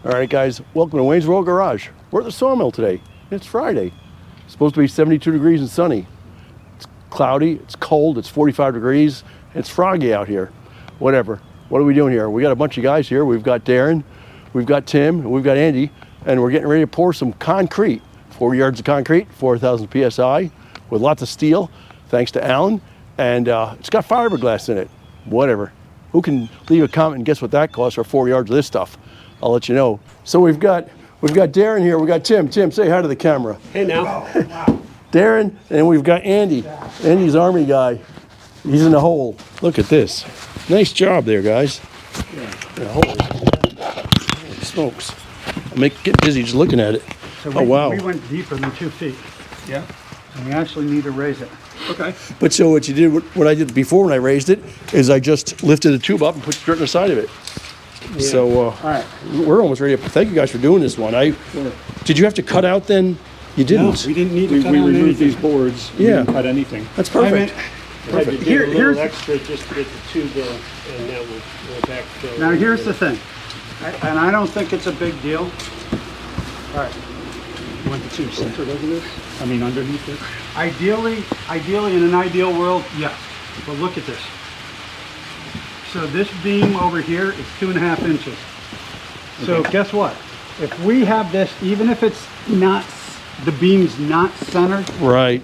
All right, guys, welcome to Wayne's World Garage. We're at the sawmill today. It's Friday. It's supposed to be 72 degrees and sunny. It's cloudy, it's cold, it's 45 degrees, and it's froggy out here. Whatever. What are we doing here? We got a bunch of guys here. We've got Darren, we've got Tim, and we've got Andy, and we're getting ready to pour some concrete. 4 yards of concrete, 4,000 PSI, with lots of steel, thanks to Alan, and it's got fiberglass in it. Whatever. Who can leave a comment and guess what that costs for 4 yards of this stuff? I'll let you know. So we've got Darren here. We've got Tim. Tim, say hi to the camera. Hey now. Darren, and we've got Andy. Andy's Army guy. He's in the hole. Look at this. Nice job there, guys. Yeah. Holy smokes. I get dizzy just looking at it. So oh, wow. We went deeper than 2 feet. Yeah. And we actually need to raise it. Okay. But so what you did, what I did before when I raised it, is I just lifted the tube up and put it straight on the side of it. Yeah. So all right. We're almost ready. Thank you guys for doing this one. Sure. Did you have to cut out then? You didn't. No, we didn't need to cut We out removed anything. these boards. We Yeah. didn't cut anything. That's perfect. Had to do Here- a here's- little extra just to get the tube and now we'll backfill. Now here's the thing, and I don't think it's a big deal. All right. You want the tube centered over this? I mean underneath it? Ideally, in an ideal world, yes. But look at this. So this beam over here is 2.5 inches. So Okay. guess what? If we have this, even if it's not, the beam's not centered, Right.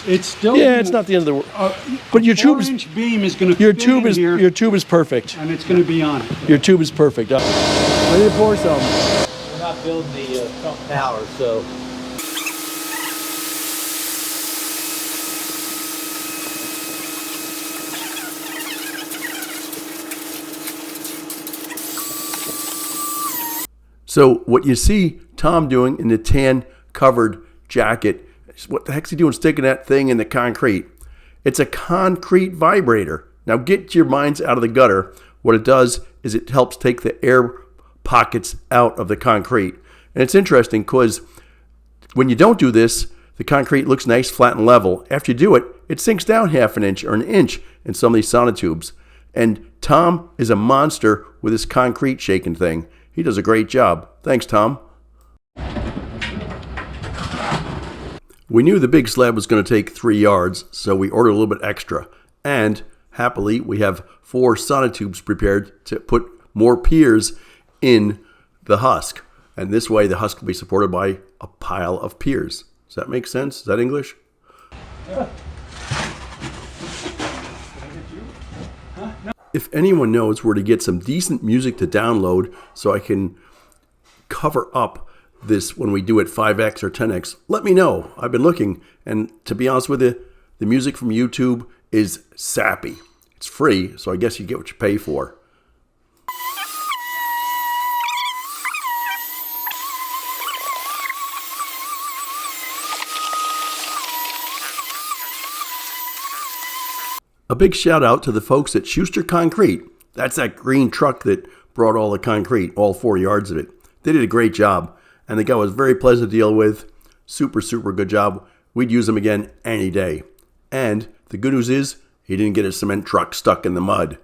it's still. Yeah, it's not the end of the world. But your tube is 4-inch beam is going to your fit tube in is here, your tube is perfect. and it's going to be on it. Your tube is perfect. Ready to pour some. We're not building the Trump Tower, so. So what you see Tom doing in the tan covered jacket, what the heck's he doing sticking that thing in the concrete? It's a concrete vibrator. Now get your minds out of the gutter. What it does is it helps take the air pockets out of the concrete. And it's interesting because when you don't do this, the concrete looks nice, flat, and level. After you do it, it sinks down 1/2 inch or 1 inch in some of these sonotubes. And Tom is a monster with this concrete shaking thing. He does a great job. Thanks, Tom. We knew the big slab was going to take 3 yards, so we ordered a little bit extra. And happily, we have 4 sonotubes prepared to put more piers in the husk. And this way, the husk will be supported by a pile of piers. Does that make sense? Is that English? If anyone knows where to get some decent music to download so I can cover up this when we do it 5x or 10x, let me know. I've been looking, and to be honest with you, the music from YouTube is sappy. It's free, so I guess you get what you pay for. A big shout out to the folks at Schuster Concrete. That's that green truck that brought all the concrete, all 4 yards of it. They did a great job, and the guy was very pleasant to deal with. Super good job. We'd use him again any day. And the good news is, he didn't get his cement truck stuck in the mud.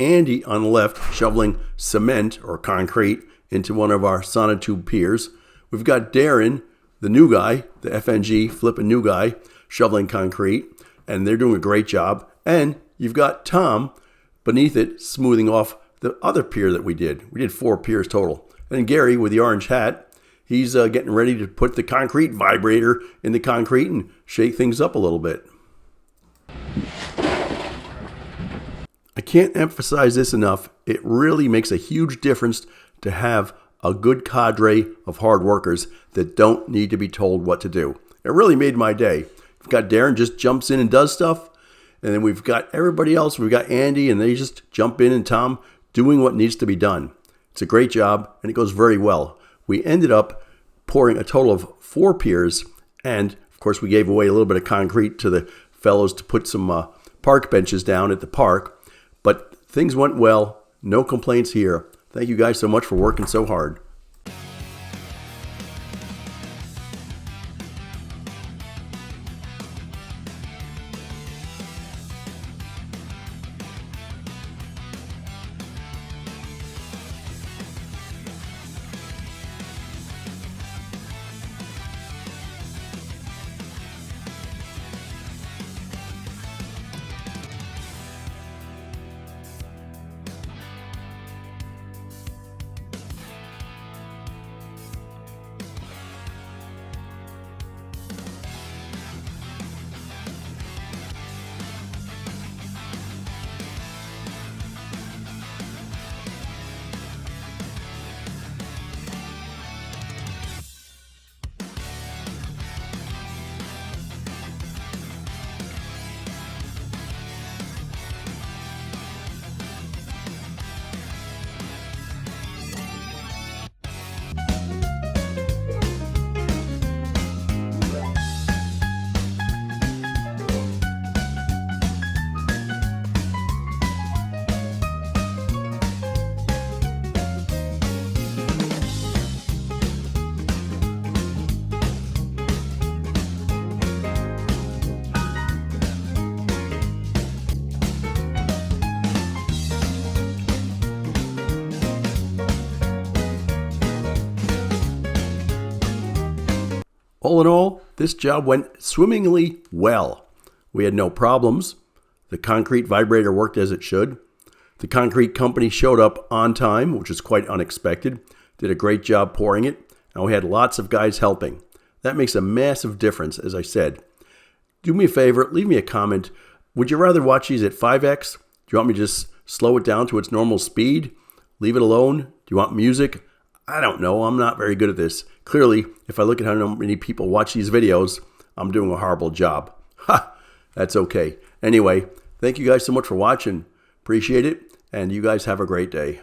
Andy on the left shoveling cement or concrete into one of our sonotube piers. We've got Darren, the new guy, the FNG flipping new guy, shoveling concrete, and they're doing a great job. And you've got Tom beneath it smoothing off the other pier that we did. We did 4 piers total. And Gary with the orange hat, he's getting ready to put the concrete vibrator in the concrete and shake things up a little bit. I can't emphasize this enough. It really makes a huge difference to have a good cadre of hard workers that don't need to be told what to do. It really made my day. We've got Darren just jumps in and does stuff. And then we've got everybody else. We've got Andy and they just jump in, and Tom doing what needs to be done. It's a great job and it goes very well. We ended up pouring a total of 4 piers. And of course we gave away a little bit of concrete to the fellows to put some park benches down at the park. But things went well. No complaints here. Thank you guys so much for working so hard. All in all, this job went swimmingly well. We had no problems. The concrete vibrator worked as it should. The concrete company showed up on time, which is quite unexpected. Did a great job pouring it, and we had lots of guys helping. That makes a massive difference, as I said. Do me a favor, leave me a comment. Would you rather watch these at 5x? Do you want me to just slow it down to its normal speed? Leave it alone? Do you want music? I don't know. I'm not very good at this. Clearly, if I look at how many people watch these videos, I'm doing a horrible job. Ha! That's okay. Anyway, thank you guys so much for watching. Appreciate it, and you guys have a great day.